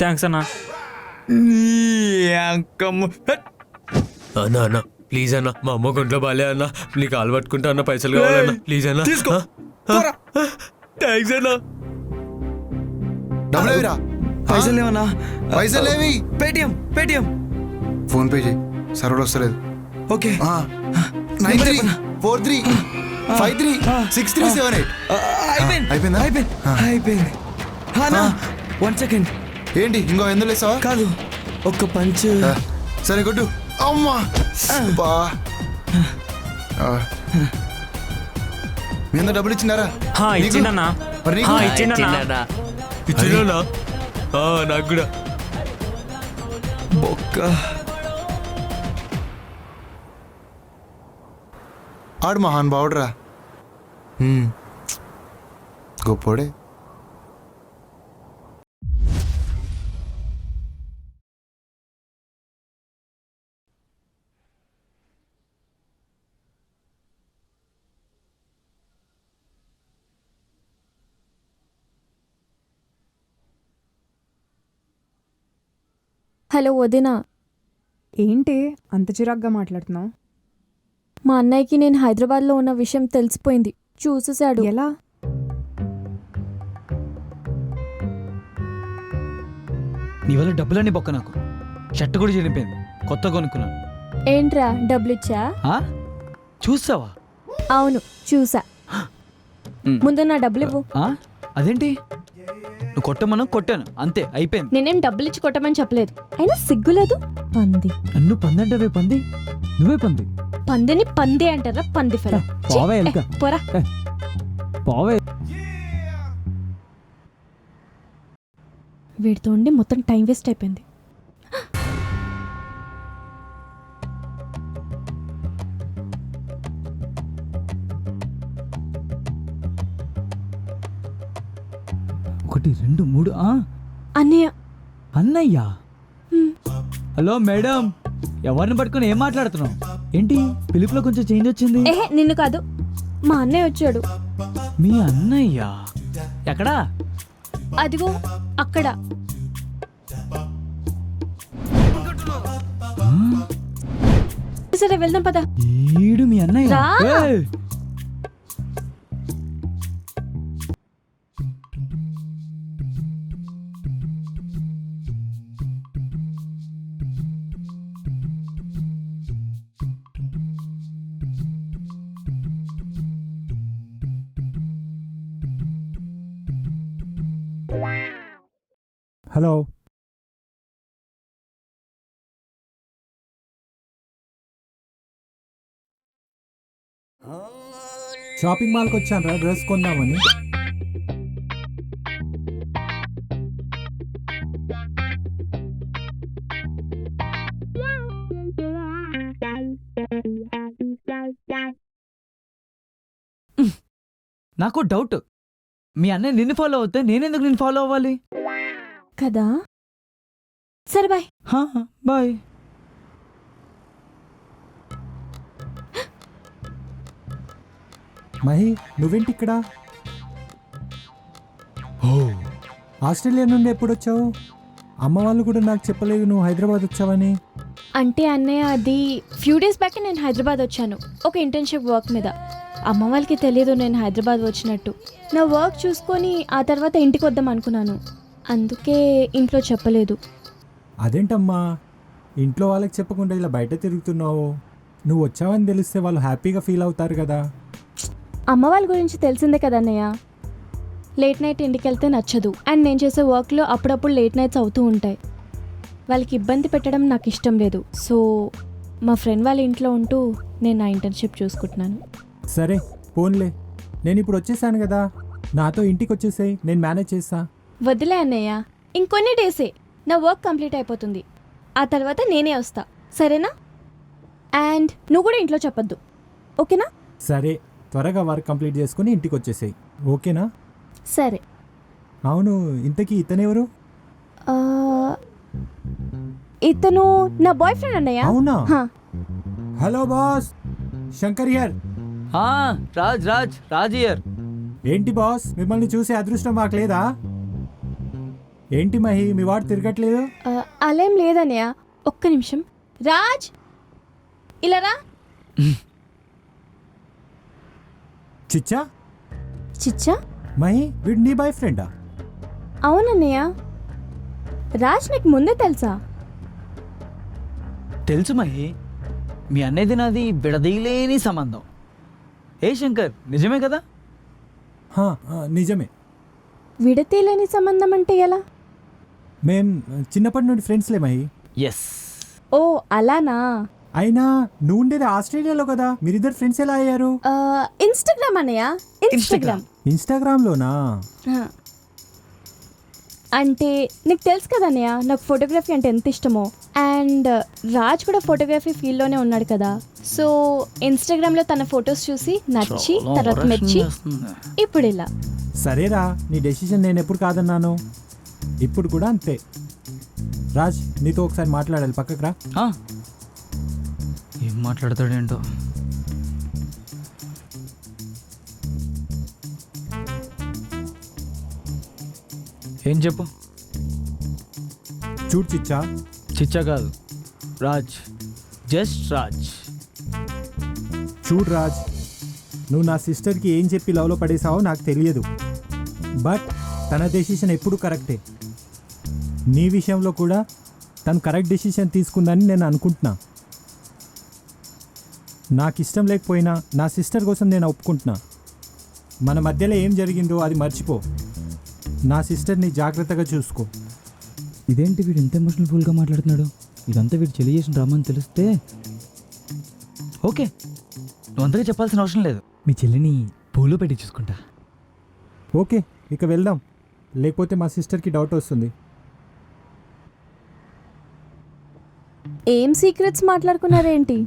Thanks అన్నా. అన్నా అన్న ప్లీజ్ అన్న, మా అమ్మ గుంట్లో బాలే అన్న, నీ కాలు పట్టుకుంటా అన్న, పైసలు కావాలన్నా ప్లీజ్ అన్న. థ్యాంక్స్ అన్న. డబ్బులేవిరా? పైసలు లేవన్నా. పైసలు లేవి. పేటిఎం ఫోన్ పే చేయి, సర్వర్ వస్తలేదు. ఓకే. 9343536378. అయిపోయింది. 1 సెకండ్. ఏంటి ఇంకో ఎందులో వేసావా? కాదు, ఒక్క పంచ్. సరే కొట్టు. అమ్మా బా. మీ అందరూ డబ్బులు ఇచ్చినారా? ఇచ్చిండన్నా. మరి నీకు? ఇచ్చిండన్నా. ఇచ్చినా నాకు కూడా. బొక్క. ఆడు మహాన్ బావుడ్రా, గొప్పోడే. హలో వదినా. ఏంటి అంత చిరాగ్గా మాట్లాడుతున్నావు? మా అన్నయ్యకి నేను హైదరాబాద్లో ఉన్న విషయం తెలిసిపోయింది, చూసేశాడు. ఎలా? నీ వల్ల డబ్బులన్నీ బొక్క. నాకు షర్ట్ కూడా చిరిగిపోయింది, కొత్త కొనుక్కున్నాను. ఏంట్రా డబ్బులిచ్చా? చూసావా? అవును చూసా. ముందు నా డబ్బులు ఇవ్వు. అదేంటి? నువ్వు కొట్టమను, కొట్టాను, అంతే, అయిపోయింది. నేనేం డబ్బులు ఇచ్చి కొట్టమని చెప్పలేదు, అయినా సిగ్గులేదు. పంది. నన్ను పంది అంటే పంది, నువ్వే పంది. పందిని పంది అంటారా? పంది ఫెల. పోవే పోరా. పోవే. వీడితో ఉండి మొత్తం టైం వేస్ట్ అయిపోయింది. ఒకటి, రెండు, మూడు. అన్నయ్య. అన్నయ్య? హలో మేడం, ఎవరిని పట్టుకుని ఏం మాట్లాడుతున్నావు? ఏంటి పిలుపులో కొంచెం చేంజ్ వచ్చింది? ఏహే నిన్ను కాదు, మా అన్నయ్య వచ్చాడు. మీ అన్నయ్య ఎక్కడా? అదిగో అక్కడ. సరే వెళ్దాం పద. ఈడు మీ అన్నయ్య? రా. ఏయ్! హలో, షాపింగ్ మాల్కి వచ్చాను రా, డ్రెస్ కొందామని. నాకు డౌట్, మీ అన్నయ్య నిన్ను ఫాలో అవుతే నేనెందుకు నిన్ను ఫాలో అవ్వాలి కదా? సరే బాయ్. బాయ్. మహి, నువ్వేంటి ఇక్కడ? ఆస్ట్రేలియా నుండి ఎప్పుడు వచ్చావు? అమ్మ వాళ్ళు కూడా నాకు చెప్పలేదు నువ్వు హైదరాబాద్ వచ్చావని. అంటే అన్నయ్య, అది ఫ్యూ డేస్ బ్యాక్ నేను హైదరాబాద్ వచ్చాను ఒక ఇంటర్న్షిప్ వర్క్ మీద. అమ్మ వాళ్ళకి తెలియదు నేను హైదరాబాద్ వచ్చినట్టు. నా వర్క్ చూసుకొని ఆ తర్వాత ఇంటికి వద్దాం అనుకున్నాను, అందుకే ఇంట్లో చెప్పలేదు. అదేంటమ్మా, ఇంట్లో వాళ్ళకి చెప్పకుండా ఇలా బయట తిరుగుతున్నావు? నువ్వు వచ్చావని తెలిస్తే వాళ్ళు హ్యాపీగా ఫీల్ అవుతారు కదా. అమ్మ వాళ్ళ గురించి తెలిసిందే కదా అన్నయ్య, లేట్ నైట్ ఇంటికి వెళ్తే నచ్చదు. అండ్ నేను చేసే వర్క్లో అప్పుడప్పుడు లేట్ నైట్స్ అవుతూ ఉంటాయి. వాళ్ళకి ఇబ్బంది పెట్టడం నాకు ఇష్టం లేదు. సో మా ఫ్రెండ్ వాళ్ళ ఇంట్లో ఉంటూ నేను నా ఇంటర్న్షిప్ చూసుకుంటున్నాను. సరే పోన్లే, నేను ఇప్పుడు వచ్చేసాను కదా, నాతో ఇంటికి వచ్చేసాయి, నేను మేనేజ్ చేస్తా. వదిలే అన్నయ్య, ఇంకొన్ని డేసే నా వర్క్ కంప్లీట్ అయిపోతుంది, ఆ తర్వాత నేనే వస్తా, సరేనా? అండ్ నువ్వు కూడా ఇంట్లో చెప్పొద్దు, ఓకేనా? సరే, త్వరగా వర్క్ కంప్లీట్ చేసుకుని ఇంటికి వచ్చేసాయి, ఓకేనా? సరే. అవును, ఇంతకీ ఇతనెవరు? ఇతను నా బాయ్ ఫ్రెండ్ అన్నయ్య. అవునా? Hello boss, Shankar here. Raj here. ఏంటి బాస్, మిమ్మల్ని చూసే అదృష్టం మాకు లేదా? ఏంటి మహి మీ వాడు తిరగట్లేదు? అలేం లేదన్నయ్య, ఒక్క నిమిషం. రాజ్, ఇలా రా. చిచ్చా చిచ్చా? మహి వీడు నీ బాయ్ ఫ్రెండా? అవునన్నయ్య. రాజ్ నీకు ముందే తెలుసా? తెలుసు మహి, మీ అన్నయ్యది నాది విడదీయలేని సంబంధం. ఏ శంకర్, నిజమే కదా? హా, నిజమే. విడతీలేని సంబంధం అంటే ఎలా? మేం చిన్నప్పటి నుండి ఫ్రెండ్స్లే మహి. ఎస్. ఓ అలానా? అయినా నువ్వు ఉండేది ఆస్ట్రేలియాలో కదా, మీరిద్దరు ఫ్రెండ్స్ ఎలా అయ్యారు? ఇన్స్టాగ్రామ్ అన్నయ్య, ఇన్స్టాగ్రామ్. ఇన్స్టాగ్రామ్లోనా? ఆ. అంటే నీకు తెలుసు కదా అన్నయ్య, నాకు ఫోటోగ్రఫీ అంటే ఎంత ఇష్టమో. అండ్ రాజ్ కూడా ఫోటోగ్రఫీ ఫీల్డ్లోనే ఉన్నాడు కదా. సో ఇన్స్టాగ్రామ్లో తన ఫొటోస్ చూసి నచ్చి తర్వాత మెచ్చి ఇప్పుడు ఇలా. సరేరా, నీ డెసిషన్ నేను ఎప్పుడు కాదన్నాను, ఇప్పుడు కూడా అంతే. రాజ్ నీతో ఒకసారి మాట్లాడాలి, పక్కకు రా. ఏం మాట్లాడతాడేంటో. ఏం చెప్పు. చూడు చిచ్చా, చిచ్చా కాదు, రాజ్, జస్ట్ రాజ్. చూడు రాజ్, నువ్వు నా సిస్టర్కి ఏం చెప్పి లవ్లో పడేసావో నాకు తెలియదు, బట్ తన డెసిషన్ ఎప్పుడు కరెక్టే. నీ విషయంలో కూడా తను కరెక్ట్ డెసిషన్ తీసుకుందని నేను అనుకుంటున్నా. నాకు ఇష్టం లేకపోయినా నా సిస్టర్ కోసం నేను ఒప్పుకుంటున్నా. మన మధ్యలో ఏం జరిగిందో అది మర్చిపో. నా సిస్టర్ని జాగ్రత్తగా చూసుకో. ఇదేంటి వీడు ఇంత ఎమోషనల్ ఫుల్గా మాట్లాడుతున్నాడు? ఇదంతా వీడు చెల్లి చేసిన డ్రామాని తెలిస్తే ఓకే, నువ్వు అంతగా చెప్పాల్సిన అవసరం లేదు. మీ చెల్లిని పూలో పెట్టి చూసుకుంటా. ఓకే, ఇక వెళ్దాం, లేకపోతే మా సిస్టర్కి డౌట్ వస్తుంది. ఏం సీక్రెట్స్ మాట్లాడుకున్నారేంటి?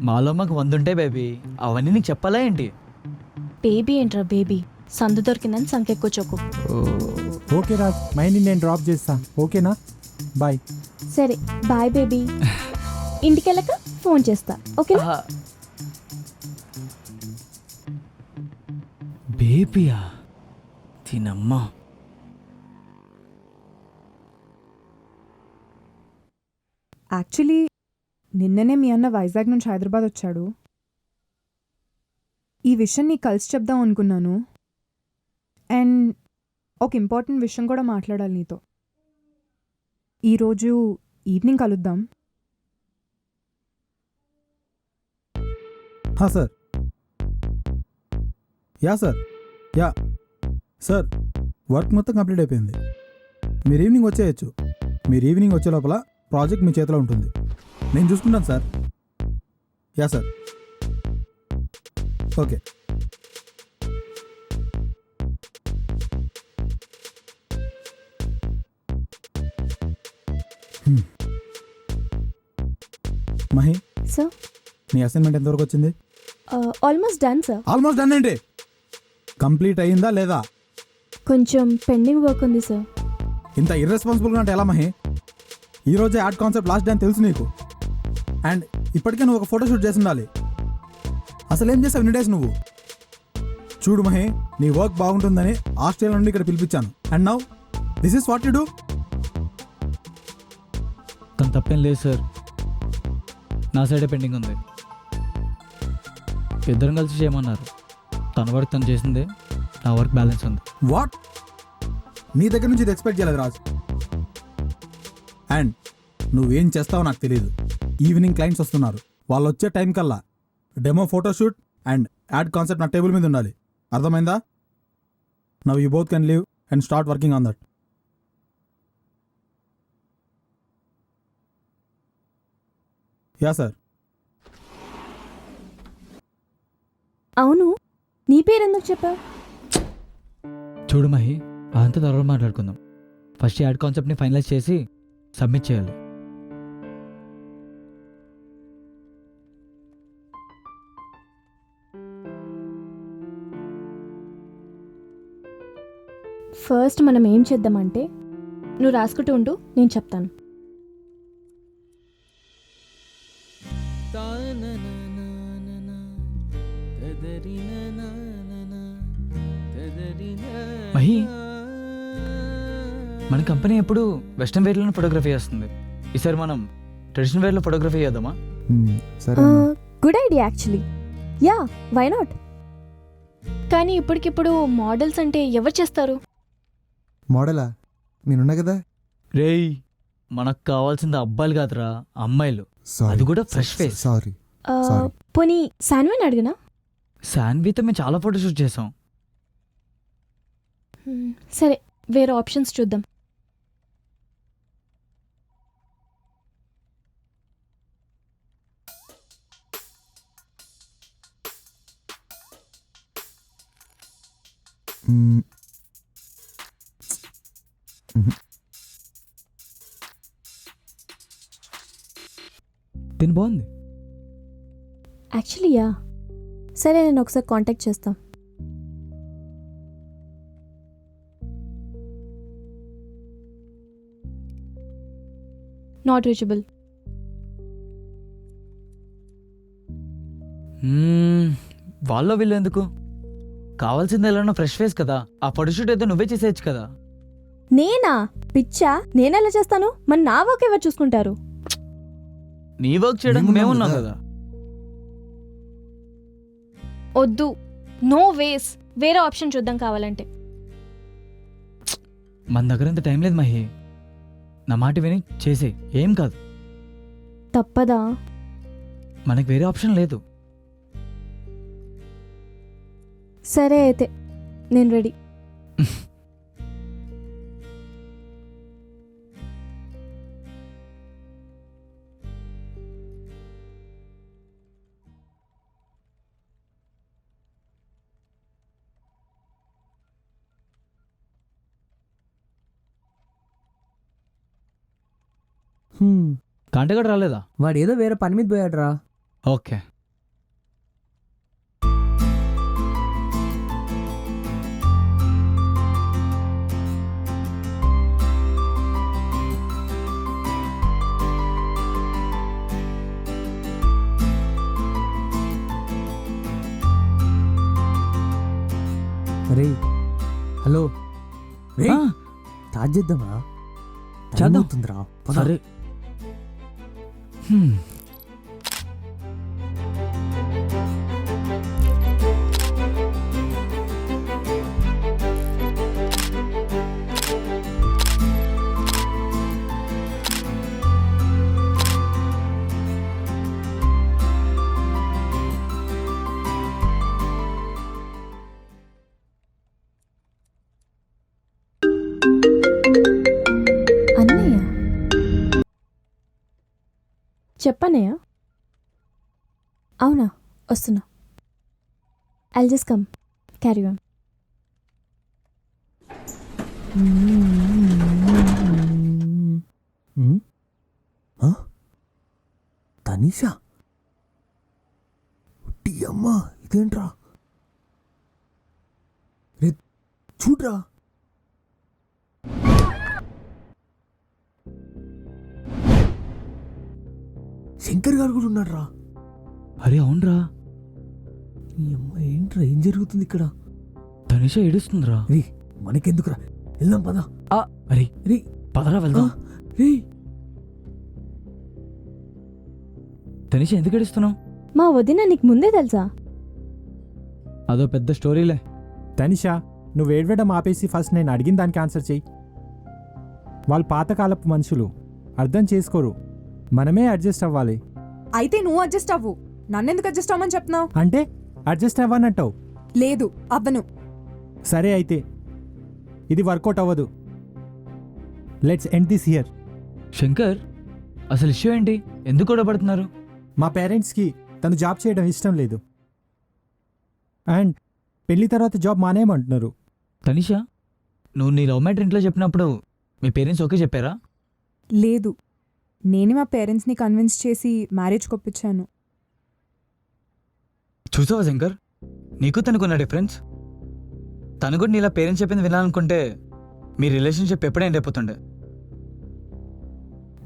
మాలో మాకు 100 ఉంటాయి బేబీ, అవన్నీ నీకు చెప్పాలా ఏంటి? బేబీ ఏంట్రా బేబీ, సందు దొరికిందని సంకెక్కువ చోకు. ఓకే రాజ్, మైండ్ని నేను డ్రాప్ చేస్తా, ఓకేనా? బాయ్. సరే బాయ్ బేబీ. ఇంటికెళ్ళక ఫోన్ చేస్తా, ఓకేనా? బేబీయా తినమ్మా. యాక్చువల్లీ నిన్ననే మీ అన్న వైజాగ్ నుంచి హైదరాబాద్ వచ్చాడు. ఈ విషయం నీకు కలిసి చెప్దాం అనుకున్నాను. అండ్ ఒక ఇంపార్టెంట్ విషయం కూడా మాట్లాడాలి నీతో. ఈరోజు ఈవినింగ్ కలుద్దాం. Sir. Yeah sir, yeah sir, work మొత్తం కంప్లీట్ అయిపోయింది. మీరు ఈవినింగ్ వచ్చేయచ్చు. మీరు ఈవినింగ్ వచ్చే లోపల ప్రాజెక్ట్ మీ చేతిలో ఉంటుంది. నేను చూసుకుంటాను sir. Yeah sir, okay. Mahi, sir, నీ అసైన్మెంట్ ఎంతవరకు వచ్చింది? Almost done sir. Almost done ఏంటి? కంప్లీట్ అయ్యిందా లేదా? కొంచెం పెండింగ్ వర్క్ ఉంది సార్. ఇంత ఇర్రెస్పాన్సిబుల్గా అంటే ఎలా మహి? ఈరోజే యాడ్ కాన్సెప్ట్ లాస్ట్ డే అని తెలుసు నీకు. అండ్ ఇప్పటికే నువ్వు ఒక ఫోటోషూట్ చేసి ఉండాలి. అసలు ఏం చేసావు ఇన్ని డేస్ నువ్వు? చూడు మహి, నీ వర్క్ బాగుంటుందని ఆస్ట్రేలియా నుండి ఇక్కడ పిలిపించాను. And now this is what you do. తను తప్పేం లేదు సార్, నా సైడే పెండింగ్ ఉంది. ఇద్దరం కలిసి చేయమన్నారు. తన వర్క్ తను చేసిందే, నా వర్క్ బ్యాలెన్స్ ఉంది. వాట్? నీ దగ్గర నుంచి ఇది ఎక్స్పెక్ట్ చేయలేదు రాజ్. అండ్ నువ్వేం చేస్తావో నాకు తెలియదు. ఈవినింగ్ క్లయింట్స్ వస్తున్నారు, వాళ్ళు వచ్చే టైం కల్లా demo photoshoot and ad concept నా టేబుల్ మీద ఉండాలి. అర్థమైందా? Now you both can leave and start working on that. Yeah sir. అవును, నీ పేరు ఎందుకు చెప్పావు? చూడు మహి, అదంతా త్వరగా మాట్లాడుకుందాం. ఫస్ట్ యాడ్ కాన్సెప్ట్ని ఫైనలైజ్ చేసి సబ్మిట్ చేయాలి. ఫస్ట్ మనం ఏం చేద్దామంటే, నువ్వు రాసుకుంటూ ఉండు, నేను చెప్తాను. మహి, మన కంపెనీ ఎప్పుడు వెస్ట్రన్ వేర్లోనే ఫోటోగ్రఫీ చేస్తుంది. ఈసారి మనం ట్రెడిషనల్ వేర్లో ఫోటోగ్రఫీ చేద్దామా? సరే good idea actually. Yeah, why not? కానీ ఇప్పటికిప్పుడు మోడల్స్ అంటే ఎవరు చేస్తారు? మోడలా నేనున్నా కదా. రేయ్, మనకు కావాల్సింది అబ్బాయిలు కాదురా, అమ్మాయిలు. అది కూడా fresh face. సారీ. Sorry. పోనీ శాన్విని అడిగినా? శాన్వితో మేము చాలా ఫోటోషూట్ చేసాం. సరే, వేరే ఆప్షన్స్ చూద్దాం. దీని బాగుంది. Actually yeah. సరే, నేను ఒకసారి కాంటాక్ట్ చేస్తాం. Not reachable. వాళ్ళ వీళ్ళు ఎందుకు? కావాల్సింది ఎలా ఫ్రెష్ ఫేస్ కదా. ఆ ఫోటోషూట్ అయితే నువ్వే చేసేయచ్చు కదా. నేనా? పిచ్చా? నేనెలా చేస్తాను? మరి నా వర్క్ ఎవరు చూసుకుంటారు? నీ వర్క్ చేయడానికి మేమున్నాం కదా. వద్దు, నో వేస్. వేరే ఆప్షన్ చూద్దాం కావాలంటే. మన దగ్గర అంత టైం లేదు మహి. నా మాట విని చేసే, ఏం కాదు. తప్పదా? మనకు వేరే ఆప్షన్ లేదు. సరే అయితే, నేను రెడీ. కాంటగాడు రాలేదా? వాడేదో వేరే పని మీద పోయాడురా. ఓకే. రే, హలో రే, ఆ, స్టార్ట్ చేద్దామా? చేద్దాం. అవుతుందిరా. సరే. అన్నయ్య చెప్పన్నయ్య. అవునా, వస్తున్నా. I'll just come, carry on. Tanisha, అమ్మా ఇదేంట్రా? రే చూడ్రా. శంకర్ గారు కూడా ఉన్నాడు రా. అరే అవునరా, ఈ అమ్మ ఏంట్రా, ఏం జరుగుతుంది ఇక్కడ? తనిష ఏడుస్తుందిరా. రే మనకెందుకురా, వెళ్దాం పదా. అరే రే పదరా వెళ్దాం. రే తనిష ఎందుకు ఏడుస్తున్నావు? మా వదిన నీకు ముందే తెలుసా? అదో పెద్ద స్టోరీలే. తనిషా, నువ్వు ఏడవడం ఆపేసి ఫస్ట్ నేను అడిగిన దానికి ఆన్సర్ చెయ్యి. వాళ్ళు పాతకాలపు మనుషులు, అర్థం చేసుకోరు. మనమే అడ్జస్ట్ అవ్వాలి. అయితే నువ్వు అడ్జస్ట్ అవ్వు. నన్నెందుకు అడ్జస్ట్ అవ్వమని చెప్తున్నావు? అంటే అడ్జస్ట్ అవ్వనంటావు? లేదు, అవ్వను. సరే అయితే, ఇది వర్కౌట్ అవ్వదు. Let's end this here. Shankar, అసలు ఇష్యూ ఏంటి? ఎందుకు కూడా పడుతున్నారు? మా పేరెంట్స్కి తను జాబ్ చేయడం ఇష్టం లేదు, అండ్ పెళ్లి తర్వాత జాబ్ మానేయమంటున్నారు. తనిష, నువ్వు నీ లవ్ మ్యాటర్ ఇంట్లో చెప్పినప్పుడు మీ పేరెంట్స్ ఓకే చెప్పారా? లేదు, నేనే మా పేరెంట్స్ని కన్విన్స్ చేసి మ్యారేజ్ కొప్పించాను. చూసావా శంకర్, నీకు తనకున్న డిఫరెన్స్. తను కూడా నీలా పేరెంట్స్ చెప్పింది వినాలనుకుంటే మీ రిలేషన్షిప్ ఎప్పుడే ఎండ్ అయిపోతుండే.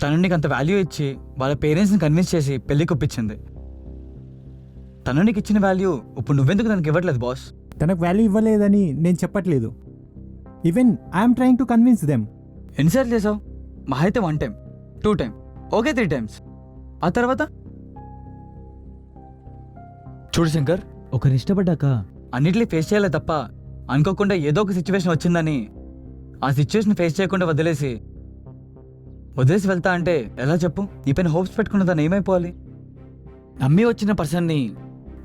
తను నీకు అంత వాల్యూ ఇచ్చి వాళ్ళ పేరెంట్స్ని కన్విన్స్ చేసి పెళ్లి కొప్పించింది. తను నీకు ఇచ్చిన వాల్యూ ఇప్పుడు నువ్వెందుకు తనకి ఇవ్వట్లేదు బాస్? తనకు వాల్యూ ఇవ్వలేదని నేను చెప్పట్లేదు. Even I'm trying to convince them. ఎన్నిసార్లు చేసావు? మా అయితే 1 టైం 2 టైం ఓకే 3 టైమ్స్. ఆ తర్వాత చూడు శంకర్, ఒకరిని ఇష్టపడ్డాక అన్నిటినీ ఫేస్ చేయాలి తప్ప అనుకోకుండా ఏదో ఒక సిచ్యువేషన్ వచ్చిందని ఆ సిచ్యువేషన్ ఫేస్ చేయకుండా వదిలేసి వెళ్తా అంటే ఎలా చెప్పు? నీ పైన హోప్స్ పెట్టుకున్న దాన్ని ఏమైపోవాలి? నమ్మి వచ్చిన పర్సన్ని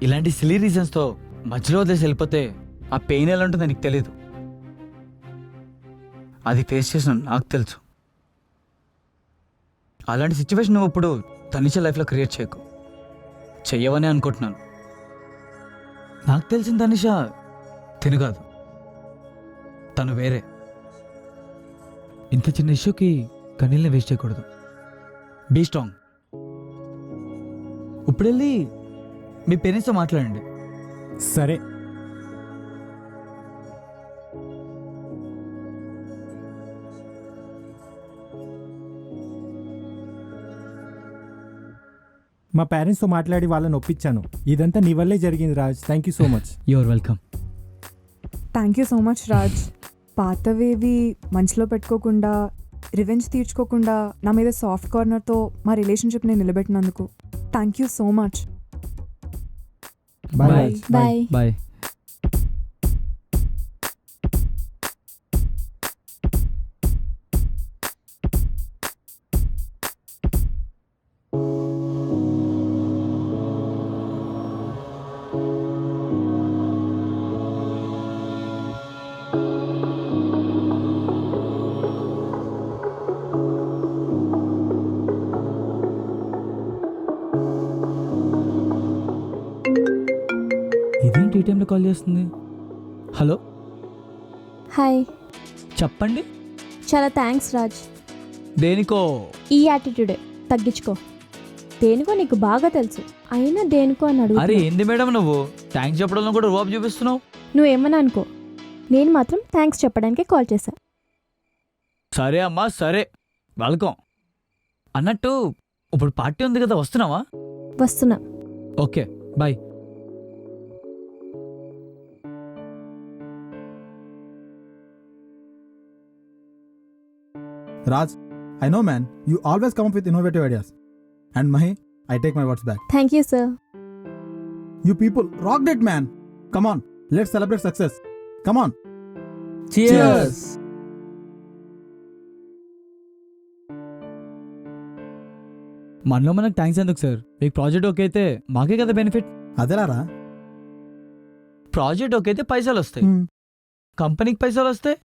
ఇలాంటి సిలీ రీజన్స్తో మధ్యలో వదిలేసి వెళ్ళిపోతే ఆ పెయిన్ ఎలా ఉంటుందో నీకు తెలీదు. అది ఫేస్ చేసిన నాకు తెలుసు. అలాంటి సిచ్యువేషన్ నువ్వు ఇప్పుడు తనిష లైఫ్లో క్రియేట్ చేయకు. చెయ్యవని అనుకుంటున్నాను. నాకు తెలిసిన తనిష తిను కాదు, తను వేరే. ఇంత చిన్న ఇష్యూకి కన్నీళ్ళని వేస్ట్ చేయకూడదు. Be strong. ఇప్పుడు వెళ్ళి మీ పేరెంట్స్తో మాట్లాడండి. సరే. మా పేరెంట్స్తో మాట్లాడి వాళ్ళని ఒప్పించాను. ఇదంతా నీ వల్లే జరిగింది Raj. Thank you so much. Your welcome. Thank you so much Raj. పాతవేవి మనసులో పెట్టుకోకుండా, రివెంజ్ తీర్చుకోకుండా నా మీద సాఫ్ట్ కార్నర్తో మా రిలేషన్షిప్ని నిలబెట్టినందుకు thank you so much. Bye Bye. Raj. Bye. Bye. ఇదేంటి ఈ టైంలో కాల్ చేస్తుంది? Hello, hi. చెప్పండి. చాలా థ్యాంక్స్ రాజ్. దేనికో? ఈ యాటిట్యూడే తగ్గించుకో. దేనికో నీకు బాగా తెలుసు, అయినా దేనికో అని అరే అడుగు. ఏంది మేడం నువ్వు థ్యాంక్స్ చెప్పడంలో కూడా రూపాయి చూపిస్తున్నావు? నువ్వేమన్నా అనుకో, నేను మాత్రం థ్యాంక్స్ చెప్పడానికే కాల్ చేశా. సరే అమ్మా, సరే, వెల్కమ్. అన్నట్టు ఇప్పుడు పార్టీ ఉంది కదా, వస్తున్నావా? వస్తున్నా. Okay, bye. Raj, I know man, you always come up with innovative ideas. And Mahi, I take my words back. Thank you sir. You people rocked it man. Come on, let's celebrate success. Come on. Cheers. మనలో మనకు thanks ఎందుకు sir? మీకు project okay అయితే మాకే కదా benefit. అదేలారా? Project okay అయితే పైసలు వస్తాయి, కంపెనీకి పైసలు వస్తాయి,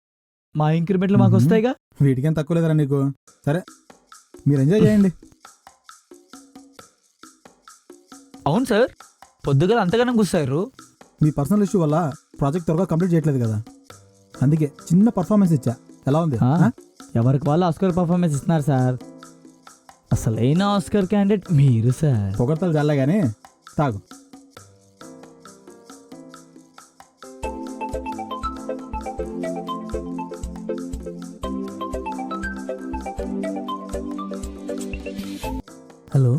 మా ఇంక్రిమెంట్లు మాకు వస్తాయిగా. వీటికేం తక్కువ లేదురా నీకు. సరే, మీరు ఎంజాయ్ చేయండి. అవును సార్, పొద్దుగా అంతగానం కూర్చారు. మీ పర్సనల్ ఇష్యూ వల్ల ప్రాజెక్ట్ త్వరగా కంప్లీట్ చేయట్లేదు కదా, అందుకే చిన్న పర్ఫార్మెన్స్ ఇచ్చా. ఎలా ఉంది? ఎవరికి వాళ్ళు ఆస్కర్ పర్ఫార్మెన్స్ ఇస్తున్నారు సార్. అసలైన ఆస్కర్ క్యాండిడేట్ మీరు సార్. పొగడతలు జల్లే కానీ తాగు. హలో,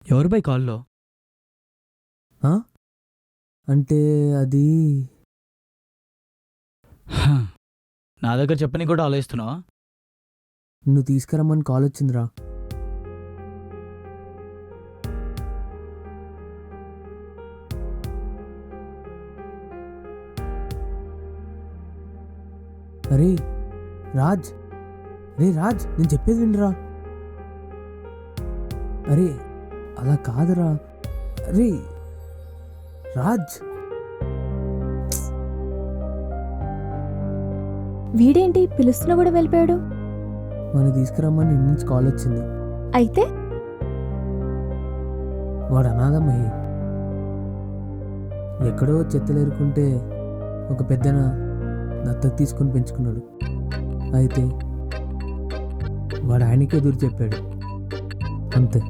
ఎవరు బై కాల్లో? అంటే అది నా దగ్గర చెప్పని కూడా ఆలోచిస్తున్నావా? నువ్వు తీసుకురమ్మని కాల్ వచ్చిందిరా. అరే రాజ్, రాజ్, నేను చెప్పేది వినరా. అరే అలా కాదురా. అరే రాజ్, వీడేంటి పిలుస్తున్నా కూడా వెళ్ళిపోయాడు? మనం తీసుకురమ్మని ఇంటి నుంచి కాల్ వచ్చింది. అయితే వాడు అనాథమయ్యి ఎక్కడో చెత్తలేరుకుంటే ఒక పెద్దన దత్తత తీసుకొని పెంచుకున్నాడు. అయితే వాడు ఆయనకే ఎదురు చెప్పాడు, అంతే.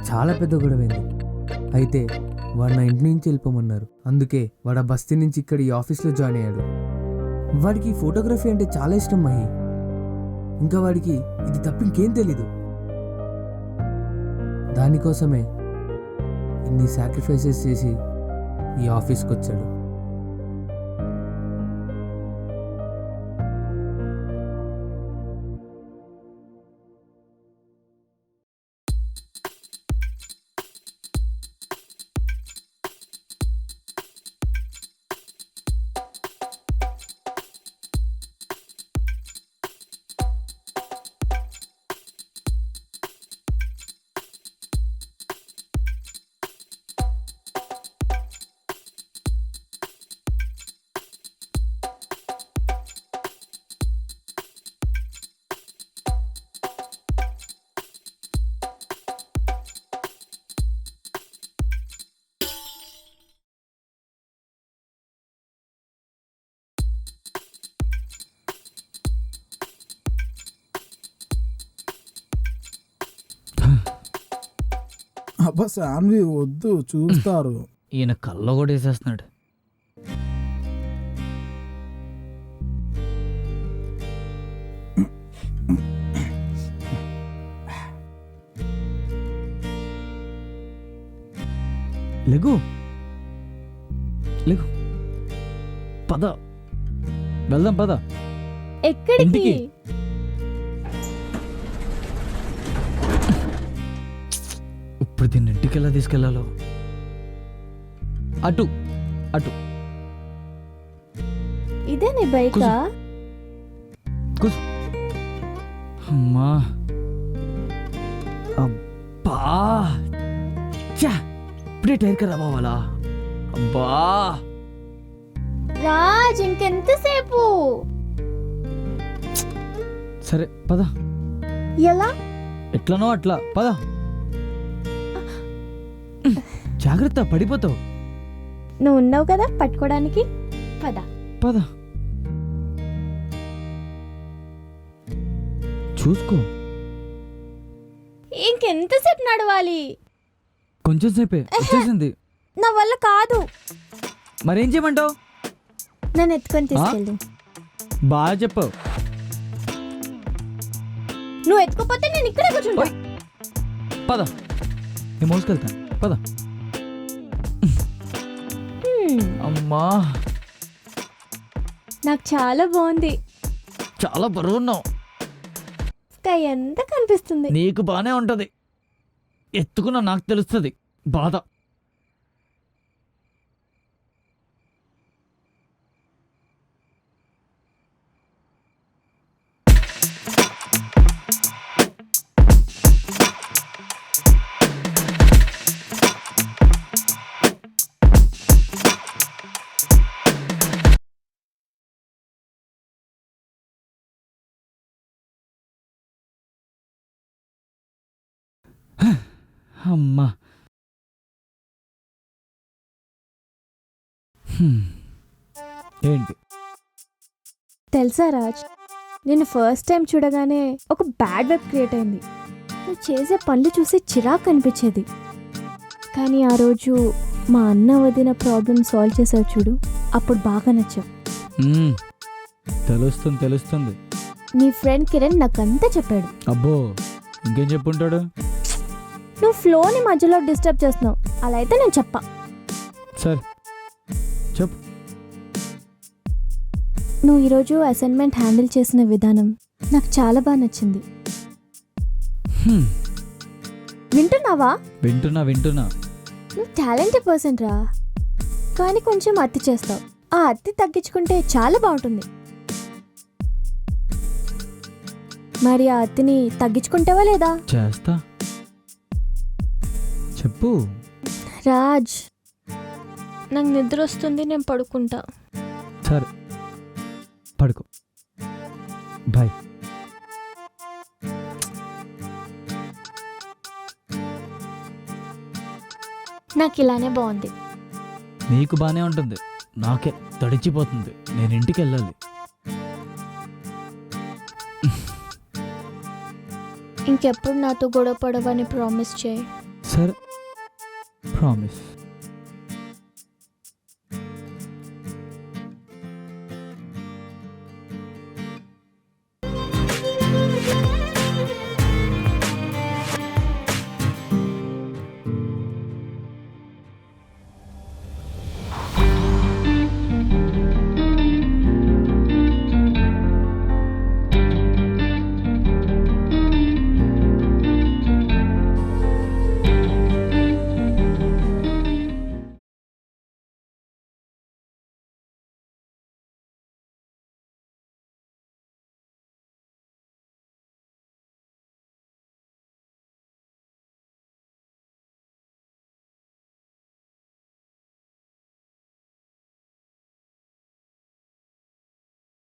చాలా పెద్ద గొడవైంది. అయితే వాడు నా ఇంటి నుంచి వెళ్ళిపోమన్నారు. అందుకే వాడు ఆ బస్తీ నుంచి ఇక్కడ ఈ ఆఫీస్లో జాయిన్ అయ్యాడు. వాడికి ఫోటోగ్రఫీ అంటే చాలా ఇష్టం మహి. ఇంకా వాడికి ఇది తప్ప ఇంకేం తెలీదు. దానికోసమే ఇన్ని సాక్రిఫైసెస్ చేసి ఈ ఆఫీస్కి వచ్చాడు. అబ్బా శాన్వి వద్దు, చూస్తారు. ఈయన కళ్ళ కూడా వేసేస్తున్నాడు. లెగు లెగు, పద వెళ్దాం, పద. ఎక్కడికి? ఇంటికి. ఇప్పుడు దీన్ని ఇంటికి ఎలా తీసుకెళ్లాలో? అటు అటు ఇదే నీ బైకా? కూర్చో. అమ్మా, అబ్బా, చా, ఇప్పుడే టైర్ ఖరాబ్ అవ్వాలా? అబ్బా, రాజ్ ఇంకెంతసేపు? సరే పద. ఎలా? ఎట్లనో అట్లా పద. జాగ్రత్త, పడిపోతావు. నువ్వు ఉన్నావు కదా పట్టుకోవడానికి. పద పద, చూసుకో. ఇంకెంతసేపు నడవాలి? కొంచెం సేపే, వచ్చేసింది. నా వల్ల కాదు. మరేం చేయమంటావు? నన్ను ఎత్తుకొని తీసుకెళ్ళు. బాగా చెప్పావు. నువ్వు ఎత్తుకోపోతే నేను ఇక్కడే కూర్చుంటా. పద, నేను మోసుకెళ్తాను, పద. అమ్మా, నాకు చాలా బాగుంది. చాలా బరువున్నావు. స్కై ఎంత కనిపిస్తుంది. నీకు బానే ఉంటది, ఎత్తుకున్నా నాకు తెలుస్తుంది బాధ. అమ్మా, ఏంటి? తెలుసా రాజ్, నేను ఫస్ట్ టైం చూడగానే ఒక బ్యాడ్ వెబ్ క్రియేట్ అయింది. నువ్వు చేసే పనులు చూసి చిరాకు అనిపించేది. కానీ ఆ రోజు మా అన్న వదిన ప్రాబ్లం సాల్వ్ చేసావు చూడు, అప్పుడు బాగా నచ్చావు. తెలుస్తుంది తెలుస్తుంది. నీ ఫ్రెండ్ కిరణ్ నాకంతా చెప్పాడు. అబ్బో, ఇంకేం చెప్పుంటాడు? నువ్వు ఫ్లోని మధ్యలో డిస్టర్బ్ చేస్తున్నావు. అలా అయితే నేను చెప్పా. సరే చెప్పు. నువ్వు ఈరోజు అసైన్మెంట్ హ్యాండిల్ చేసిన విధానం నాకు చాలా బాగా నచ్చింది. వింటున్నావా? వింటున్నా వింటున్నా. నువ్వు టాలెంటెడ్ పర్సన్ రా, కానీ కొంచెం అతి చేస్తావు. ఆ అతి తగ్గించుకుంటే చాలా బాగుంటుంది. మరి ఆ అతిని తగ్గించుకుంటావా లేదా? చేస్తా, చెప్పు. రాజ్, నాకు నిద్ర వస్తుంది, నేను పడుకుంటా. సరే పడుకో, బాయ్. నాకు ఇలానే బాగుంది. నీకు బానే ఉంటుంది, నాకే తడిచిపోతుంది. నేను ఇంటికి వెళ్ళాలి. ఇంకెప్పుడు నాతో గొడవ పడవని ప్రామిస్ చేయి. Sir promise